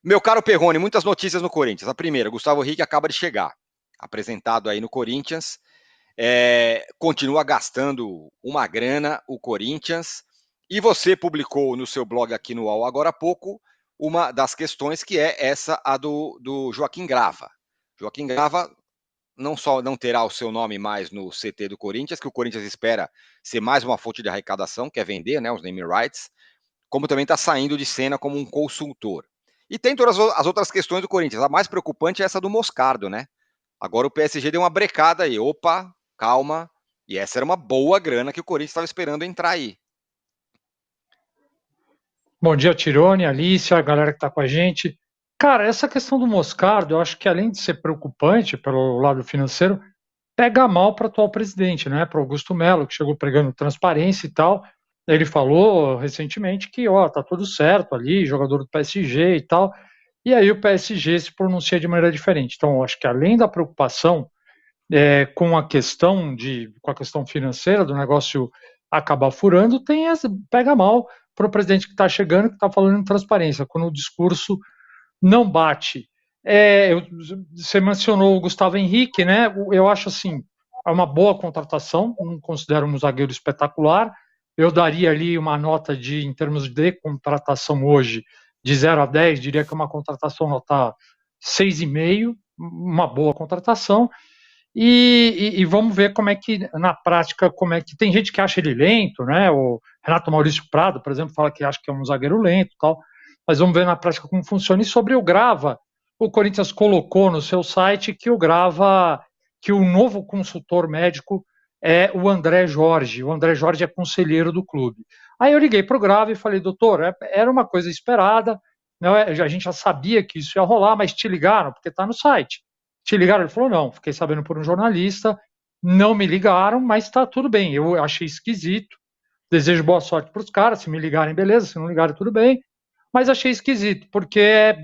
Meu caro Perrone, muitas notícias no Corinthians. A primeira, Gustavo Henrique acaba de chegar, apresentado aí no Corinthians. Continua gastando uma grana o Corinthians. E você publicou no seu blog aqui no UOL agora há pouco uma das questões que é essa, a do Joaquim Grava. Joaquim Grava não só não terá o seu nome mais no CT do Corinthians, que o Corinthians espera ser mais uma fonte de arrecadação, que é vender, né, os name rights, como também está saindo de cena como um consultor. E tem todas as outras questões do Corinthians. A mais preocupante é essa do Moscardo, né? Agora o PSG deu uma brecada aí. Opa, calma. E essa era uma boa grana que o Corinthians estava esperando entrar aí. Bom dia, Tirone, Alicia, a galera que está com a gente. Cara, essa questão do Moscardo, eu acho que além de ser preocupante pelo lado financeiro, pega mal para o atual presidente, né? Para Augusto Melo, que chegou pregando transparência e tal. Ele falou recentemente que, ó, tá tudo certo ali, jogador do PSG e tal. E aí o PSG se pronuncia de maneira diferente. Então, eu acho que além da preocupação com a questão financeira do negócio acabar furando, pega mal para o presidente que está chegando, que está falando em transparência, quando o discurso não bate. Você mencionou o Gustavo Henrique, né? Eu acho assim, é uma boa contratação, não considero um zagueiro espetacular. Eu daria ali uma nota em termos de contratação hoje, de 0 a 10, diria que é uma contratação nota 6,5, uma boa contratação. E vamos ver como é que, na prática, como é que tem gente que acha ele lento, né? O Renato Maurício Prado, por exemplo, fala que acha que é um zagueiro lento e tal, mas vamos ver na prática como funciona. E sobre o Grava, o Corinthians colocou no seu site que que o novo consultor médico é o André Jorge. O André Jorge é conselheiro do clube. Aí eu liguei para o Grava e falei, doutor, era uma coisa esperada, né? A gente já sabia que isso ia rolar, mas te ligaram, porque está no site. Te ligaram? Ele falou, não, fiquei sabendo por um jornalista, não me ligaram, mas está tudo bem. Eu achei esquisito, desejo boa sorte para os caras, se me ligarem, beleza, se não ligarem, tudo bem, mas achei esquisito, porque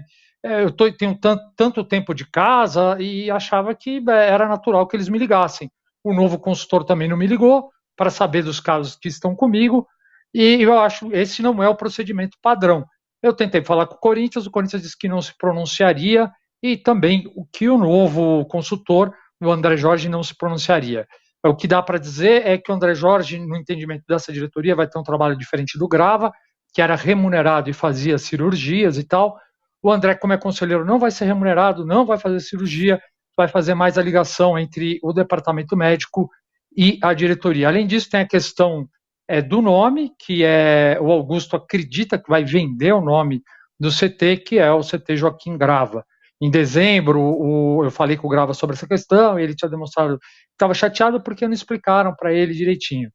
tenho tanto tempo de casa e achava que era natural que eles me ligassem. O novo consultor também não me ligou para saber dos casos que estão comigo, e eu acho que esse não é o procedimento padrão. Eu tentei falar com o Corinthians disse que não se pronunciaria, e também o que o novo consultor, o André Jorge, não se pronunciaria. O que dá para dizer é que o André Jorge, no entendimento dessa diretoria, vai ter um trabalho diferente do Grava, que era remunerado e fazia cirurgias e tal. O André, como é conselheiro, não vai ser remunerado, não vai fazer cirurgia, vai fazer mais a ligação entre o departamento médico e a diretoria. Além disso, tem a questão do nome, que o Augusto acredita que vai vender o nome do CT, que é o CT Joaquim Grava. Em dezembro, eu falei com o Grava sobre essa questão, e ele tinha demonstrado que estava chateado porque não explicaram para ele direitinho.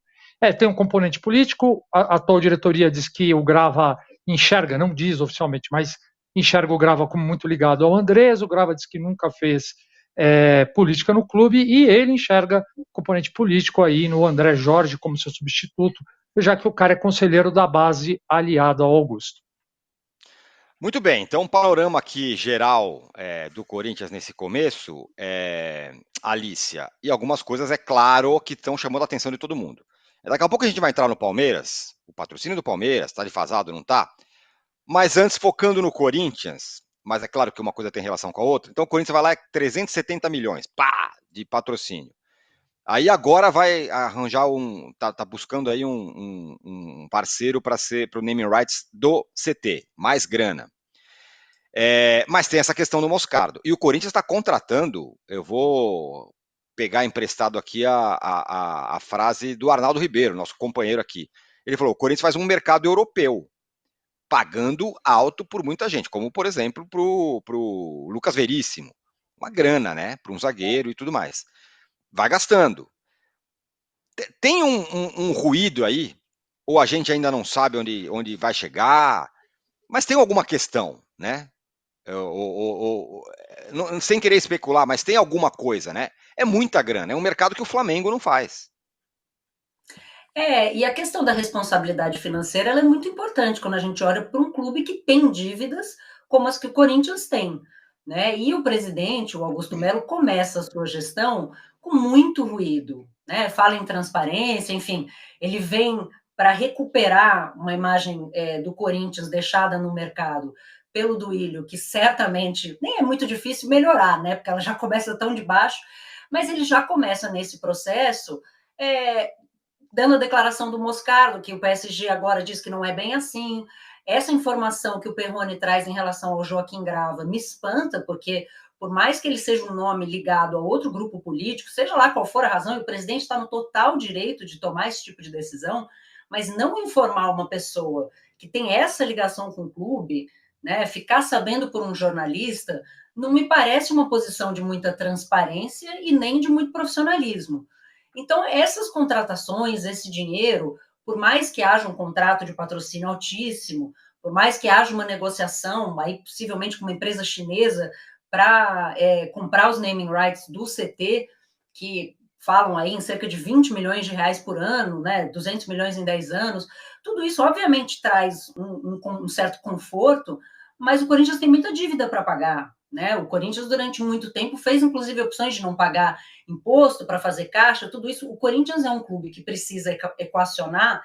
Tem um componente político, a atual diretoria diz que o Grava enxerga, não diz oficialmente, mas enxerga o Grava como muito ligado ao Andrés, o Grava diz que nunca fez política no clube, e ele enxerga componente político aí no André Jorge como seu substituto, já que o cara é conselheiro da base aliado ao Augusto. Muito bem, então um panorama aqui geral do Corinthians nesse começo, Alícia, e algumas coisas, é claro, que estão chamando a atenção de todo mundo. Daqui a pouco a gente vai entrar no Palmeiras, o patrocínio do Palmeiras, está defasado, não está? Mas antes, focando no Corinthians, mas é claro que uma coisa tem relação com a outra, então o Corinthians vai lá 370 milhões, pá, de patrocínio. Aí agora vai arranjar tá buscando aí um parceiro para o naming rights do CT, mais grana. Mas tem essa questão do Moscardo. E o Corinthians está contratando, eu vou pegar emprestado aqui a frase do Arnaldo Ribeiro, nosso companheiro aqui. Ele falou: o Corinthians faz um mercado europeu, pagando alto por muita gente, como por exemplo pro Lucas Veríssimo. Uma grana, né? Para um zagueiro e tudo mais. Vai gastando. Tem um ruído aí, ou a gente ainda não sabe onde vai chegar, mas tem alguma questão, né? Sem querer especular, mas tem alguma coisa, né? É muita grana, é um mercado que o Flamengo não faz. E a questão da responsabilidade financeira ela é muito importante quando a gente olha para um clube que tem dívidas como as que o Corinthians tem. Né? E o presidente, o Augusto Melo, começa a sua gestão com muito ruído. Né? Fala em transparência, enfim, ele vem para recuperar uma imagem do Corinthians deixada no mercado pelo Duílio, que certamente nem é muito difícil melhorar, né? Porque ela já começa tão de baixo, mas ele já começa nesse processo, dando a declaração do Moscardo, que o PSG agora diz que não é bem assim. Essa informação que o Perrone traz em relação ao Joaquim Grava me espanta, porque por mais que ele seja um nome ligado a outro grupo político, seja lá qual for a razão, e o presidente está no total direito de tomar esse tipo de decisão, mas não informar uma pessoa que tem essa ligação com o clube, né, ficar sabendo por um jornalista, não me parece uma posição de muita transparência e nem de muito profissionalismo. Então, essas contratações, esse dinheiro, por mais que haja um contrato de patrocínio altíssimo, por mais que haja uma negociação, aí possivelmente com uma empresa chinesa, para comprar os naming rights do CT, que falam aí em cerca de 20 milhões de reais por ano, né, 200 milhões em 10 anos, tudo isso obviamente traz um certo conforto, mas o Corinthians tem muita dívida para pagar, né? O Corinthians durante muito tempo fez inclusive opções de não pagar imposto para fazer caixa, tudo isso. O Corinthians é um clube que precisa equacionar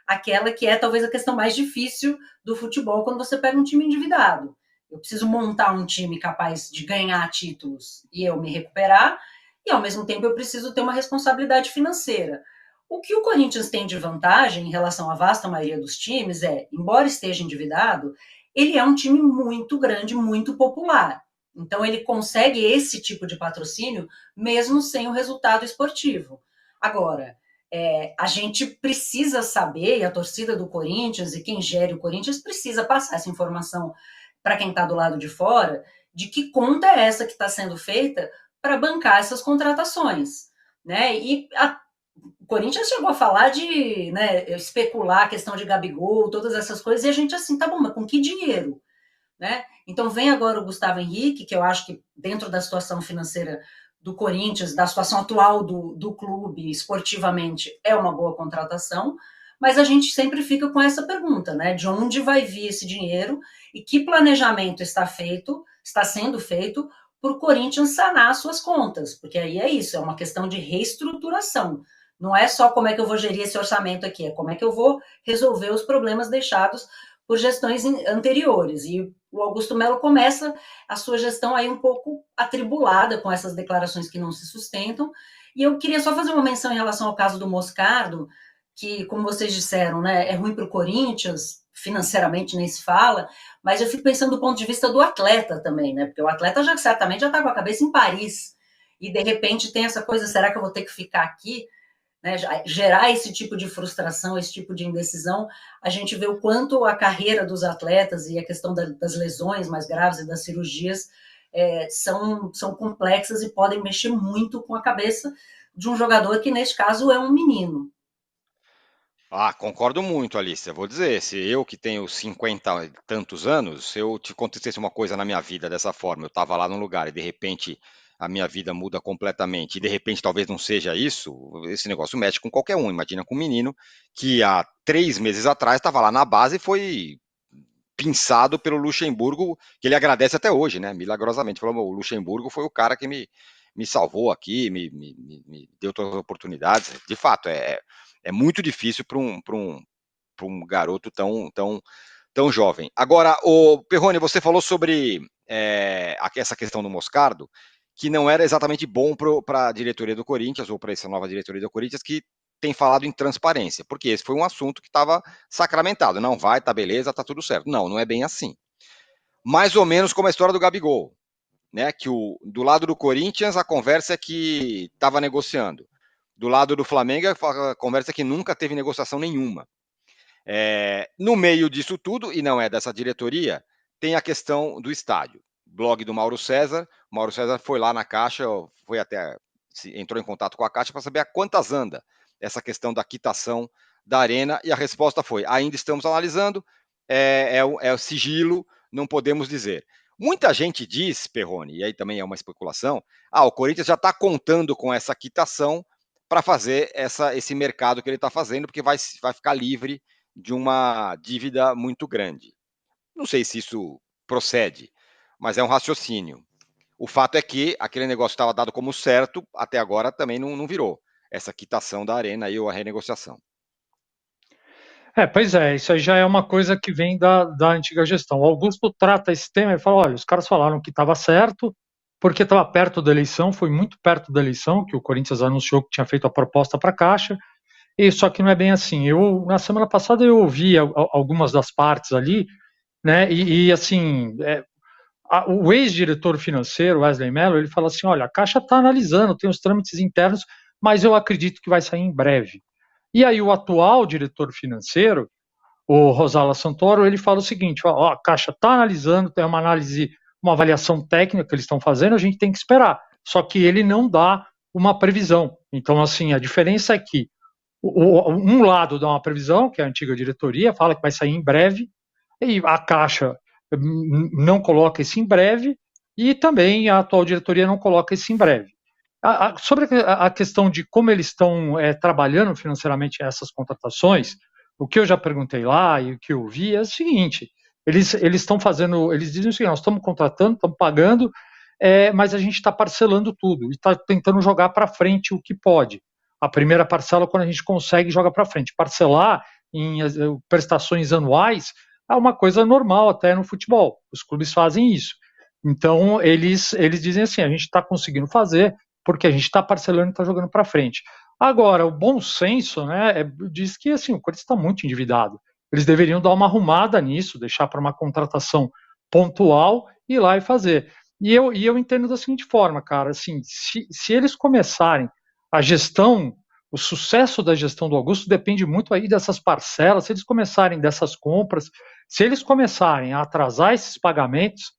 aquela que é talvez a questão mais difícil do futebol quando você pega um time endividado. Eu preciso montar um time capaz de ganhar títulos e eu me recuperar, e ao mesmo tempo eu preciso ter uma responsabilidade financeira. O que o Corinthians tem de vantagem em relação à vasta maioria dos times é, embora esteja endividado, ele é um time muito grande, muito popular. Então ele consegue esse tipo de patrocínio mesmo sem o resultado esportivo. Agora, a gente precisa saber, e a torcida do Corinthians e quem gere o Corinthians precisa passar essa informação para quem está do lado de fora, de que conta é essa que está sendo feita para bancar essas contratações. Né? E o Corinthians chegou a falar de, né, especular a questão de Gabigol, todas essas coisas, e a gente assim, tá bom, mas com que dinheiro? Né? Então vem agora o Gustavo Henrique, que eu acho que dentro da situação financeira do Corinthians, da situação atual do clube esportivamente, é uma boa contratação, mas a gente sempre fica com essa pergunta, né? De onde vai vir esse dinheiro e que planejamento está sendo feito para o Corinthians sanar suas contas, porque aí é isso, é uma questão de reestruturação. Não é só como é que eu vou gerir esse orçamento aqui, é como é que eu vou resolver os problemas deixados por gestões anteriores. E o Augusto Melo começa a sua gestão aí um pouco atribulada com essas declarações que não se sustentam. E eu queria só fazer uma menção em relação ao caso do Moscardo, que, como vocês disseram, né, é ruim para o Corinthians, financeiramente nem se fala, mas eu fico pensando do ponto de vista do atleta também, né? Porque o atleta certamente já está com a cabeça em Paris, e de repente tem essa coisa, será que eu vou ter que ficar aqui? Né, gerar esse tipo de frustração, esse tipo de indecisão, a gente vê o quanto a carreira dos atletas e a questão das lesões mais graves e das cirurgias são complexas e podem mexer muito com a cabeça de um jogador que, neste caso, é um menino. Ah, concordo muito, Alice. Vou dizer, se eu que tenho 50 e tantos anos, se eu te acontecesse uma coisa na minha vida dessa forma, eu estava lá num lugar e de repente a minha vida muda completamente, e de repente talvez não seja isso, esse negócio mexe com qualquer um. Imagina com um menino que há 3 meses atrás estava lá na base e foi pinçado pelo Luxemburgo, que ele agradece até hoje, né? Milagrosamente. Falou, o Luxemburgo foi o cara que me salvou aqui, me deu todas as oportunidades. De fato, é muito difícil para um garoto tão jovem. Agora, o Perrone, você falou sobre essa questão do Moscardo, que não era exatamente bom para a diretoria do Corinthians, ou para essa nova diretoria do Corinthians, que tem falado em transparência, porque esse foi um assunto que estava sacramentado. Não vai, tá beleza, tá tudo certo. Não é bem assim. Mais ou menos como a história do Gabigol, né? Que do lado do Corinthians a conversa é que estava negociando. Do lado do Flamengo, a conversa é que nunca teve negociação nenhuma. No meio disso tudo, e não é dessa diretoria, tem a questão do estádio. Blog do Mauro César. O Mauro César foi lá na Caixa, entrou em contato com a Caixa para saber a quantas anda essa questão da quitação da arena, e a resposta foi: ainda estamos analisando, é o sigilo, não podemos dizer. Muita gente diz, Perrone, e aí também é uma especulação, o Corinthians já está contando com essa quitação para fazer esse mercado que ele está fazendo, porque vai ficar livre de uma dívida muito grande. Não sei se isso procede, mas é um raciocínio. O fato é que aquele negócio estava dado como certo, até agora também não virou essa quitação da arena ou a renegociação. Pois é, isso aí já é uma coisa que vem da antiga gestão. O Augusto trata esse tema e fala: olha, os caras falaram que estava certo, porque estava perto da eleição, foi muito perto da eleição, que o Corinthians anunciou que tinha feito a proposta para a Caixa, e só que não é bem assim. Na semana passada, eu ouvi algumas das partes ali, né, assim, o ex-diretor financeiro, Wesley Mello, ele fala assim: olha, a Caixa está analisando, tem os trâmites internos, mas eu acredito que vai sair em breve. E aí o atual diretor financeiro, o Rosala Santoro, ele fala o seguinte: ó, a Caixa está analisando, tem uma análise, uma avaliação técnica que eles estão fazendo, a gente tem que esperar. Só que ele não dá uma previsão. Então, assim, a diferença é que um lado dá uma previsão, que é a antiga diretoria, fala que vai sair em breve, e a Caixa não coloca isso em breve, e também a atual diretoria não coloca isso em breve. Sobre a questão de como eles estão trabalhando financeiramente essas contratações, o que eu já perguntei lá e o que eu vi é o seguinte: eles estão fazendo, eles dizem o seguinte: nós estamos contratando, estamos pagando, mas a gente está parcelando tudo e está tentando jogar para frente o que pode. A primeira parcela, quando a gente consegue, joga para frente. Parcelar em prestações anuais é uma coisa normal até no futebol. Os clubes fazem isso. Então, eles dizem assim: a gente está conseguindo fazer porque a gente está parcelando e está jogando para frente. Agora, o bom senso, né, diz que assim, o Corinthians está muito endividado. Eles deveriam dar uma arrumada nisso, deixar para uma contratação pontual, ir lá e fazer. E eu entendo da seguinte forma, cara: assim, se eles começarem a gestão, o sucesso da gestão do Augusto depende muito aí dessas parcelas. Se eles começarem dessas compras, se eles começarem a atrasar esses pagamentos,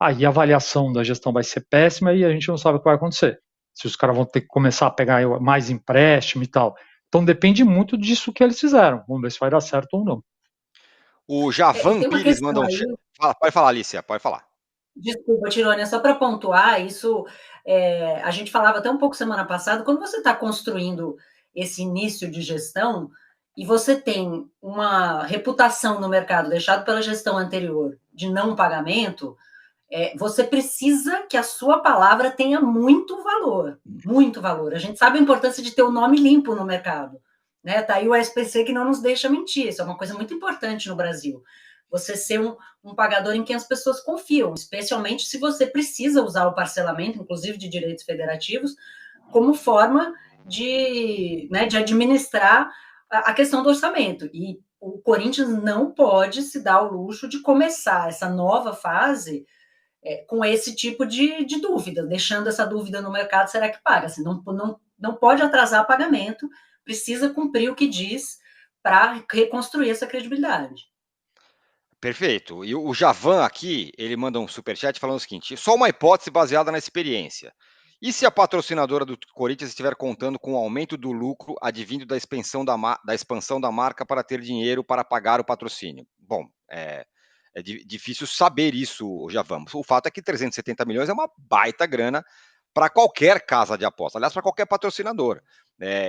aí a avaliação da gestão vai ser péssima e a gente não sabe o que vai acontecer. Se os caras vão ter que começar a pegar mais empréstimo e tal. Então depende muito disso que eles fizeram. Vamos ver se vai dar certo ou não. O Javan Tem uma Pires questão manda um. aí. Pode falar, Alicia, pode falar. Desculpa, Tirônia, só para pontuar, isso a gente falava até um pouco semana passada, quando você está construindo esse início de gestão e você tem uma reputação no mercado deixada pela gestão anterior de não pagamento, você precisa que a sua palavra tenha muito valor, muito valor. A gente sabe a importância de ter o nome limpo no mercado. Né? Tá aí o SPC que não nos deixa mentir, isso é uma coisa muito importante no Brasil. Você ser um pagador em quem as pessoas confiam, especialmente se você precisa usar o parcelamento, inclusive de direitos federativos, como forma de administrar a questão do orçamento. E o Corinthians não pode se dar o luxo de começar essa nova fase com esse tipo de dúvida, deixando essa dúvida no mercado: será que paga? Assim, não pode atrasar pagamento, precisa cumprir o que diz para reconstruir essa credibilidade. Perfeito. E o Javan aqui, ele manda um superchat falando o seguinte: só uma hipótese baseada na experiência. E se a patrocinadora do Corinthians estiver contando com o aumento do lucro advindo da expansão da marca para ter dinheiro para pagar o patrocínio? Bom, é difícil saber isso, Javan. O fato é que 370 milhões é uma baita grana para qualquer casa de aposta, aliás, para qualquer patrocinador.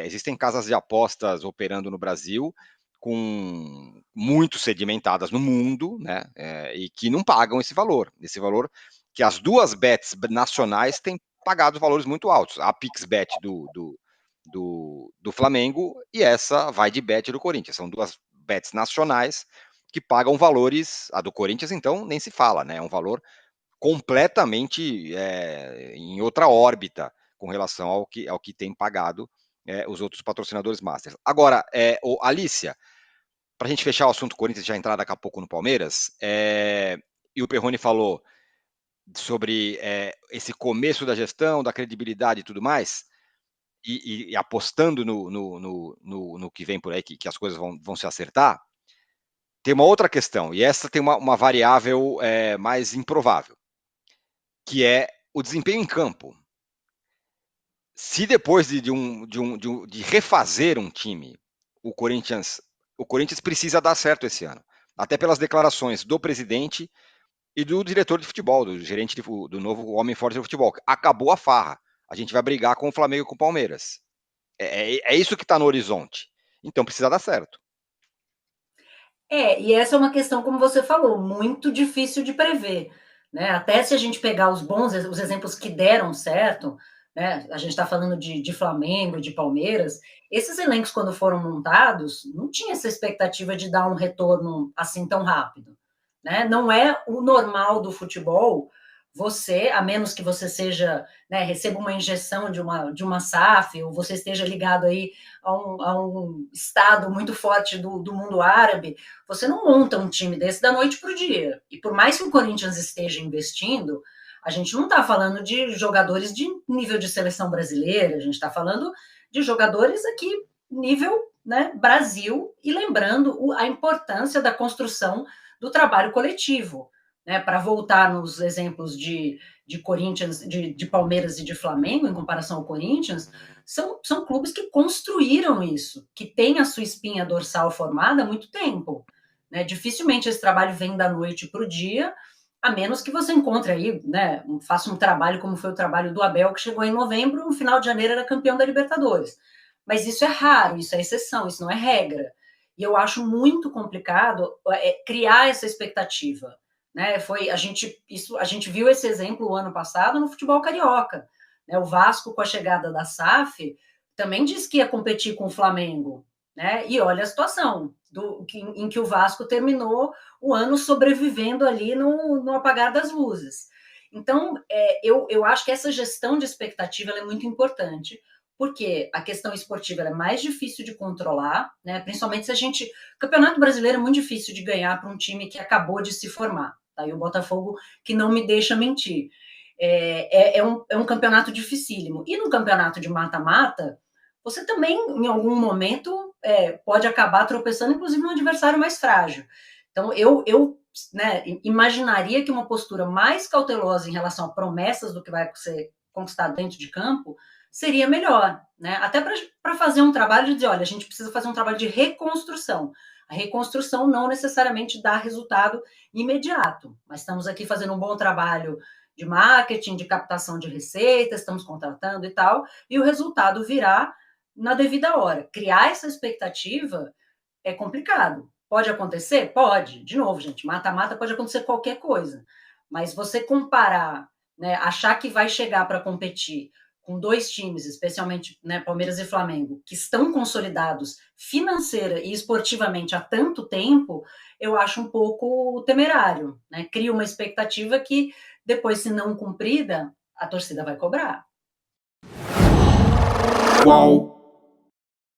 Existem casas de apostas operando no Brasil com muito sedimentadas no mundo, né, e que não pagam esse valor que as duas bets nacionais têm pagado valores muito altos. A PixBet do Flamengo e essa vai de bet do Corinthians. São duas bets nacionais que pagam valores. A do Corinthians, então, nem se fala, né? É um valor completamente em outra órbita com relação ao que tem pagado os outros patrocinadores masters. Agora, Alicia, para a gente fechar o assunto Corinthians e já entrar daqui a pouco no Palmeiras, e o Perrone falou sobre esse começo da gestão, da credibilidade e tudo mais, e apostando no que vem por aí, que as coisas vão se acertar, tem uma outra questão, e essa tem uma variável mais improvável, que é o desempenho em campo. Se depois de refazer um time, o Corinthians precisa dar certo esse ano, até pelas declarações do presidente e do diretor de futebol, do gerente do novo homem forte do futebol. Acabou a farra. A gente vai brigar com o Flamengo e com o Palmeiras. É isso que está no horizonte. Então precisa dar certo. E essa é uma questão, como você falou, muito difícil de prever. Né? Até se a gente pegar os exemplos que deram certo, né? A gente está falando de Flamengo, de Palmeiras. Esses elencos, quando foram montados, não tinha essa expectativa de dar um retorno assim tão rápido, né? Não é o normal do futebol você, a menos que você seja, né, receba uma injeção de uma SAF, ou você esteja ligado aí a um estado muito forte do mundo árabe, você não monta um time desse da noite para o dia. E por mais que o Corinthians esteja investindo, a gente não está falando de jogadores de nível de seleção brasileira, a gente está falando de jogadores aqui, nível, né, Brasil, e lembrando a importância da construção do trabalho coletivo, né, para voltar nos exemplos de Corinthians, de Palmeiras e de Flamengo, em comparação ao Corinthians, são clubes que construíram isso, que têm a sua espinha dorsal formada há muito tempo. Né? Dificilmente esse trabalho vem da noite para o dia, a menos que você encontre aí, né, faça um trabalho como foi o trabalho do Abel, que chegou em novembro, no final de janeiro era campeão da Libertadores. Mas isso é raro, isso é exceção, isso não é regra. E eu acho muito complicado criar essa expectativa. Né? A gente viu esse exemplo o ano passado no futebol carioca. Né? O Vasco, com a chegada da SAF, também disse que ia competir com o Flamengo. Né? E olha a situação em que o Vasco terminou o ano sobrevivendo ali no apagar das luzes. Então, eu acho que essa gestão de expectativa é muito importante, porque a questão esportiva é mais difícil de controlar, né? Principalmente se a gente... O Campeonato Brasileiro é muito difícil de ganhar para um time que acabou de se formar. Tá? E o Botafogo, que não me deixa mentir. É um campeonato dificílimo. E no campeonato de mata-mata, você também, em algum momento, pode acabar tropeçando, inclusive, no adversário mais frágil. Então, eu né, imaginaria que uma postura mais cautelosa em relação a promessas do que vai ser conquistado dentro de campo seria melhor, né? Até para fazer um trabalho de dizer, olha, a gente precisa fazer um trabalho de reconstrução. A reconstrução não necessariamente dá resultado imediato, mas estamos aqui fazendo um bom trabalho de marketing, de captação de receitas, estamos contratando e tal, e o resultado virá na devida hora. Criar essa expectativa é complicado. Pode acontecer? Pode. De novo, gente, mata-mata pode acontecer qualquer coisa. Mas você comparar, né, achar que vai chegar para competir com dois times, especialmente, né, Palmeiras e Flamengo, que estão consolidados financeira e esportivamente há tanto tempo, eu acho um pouco temerário. Né? Cria uma expectativa que, depois, se não cumprida, a torcida vai cobrar. Qual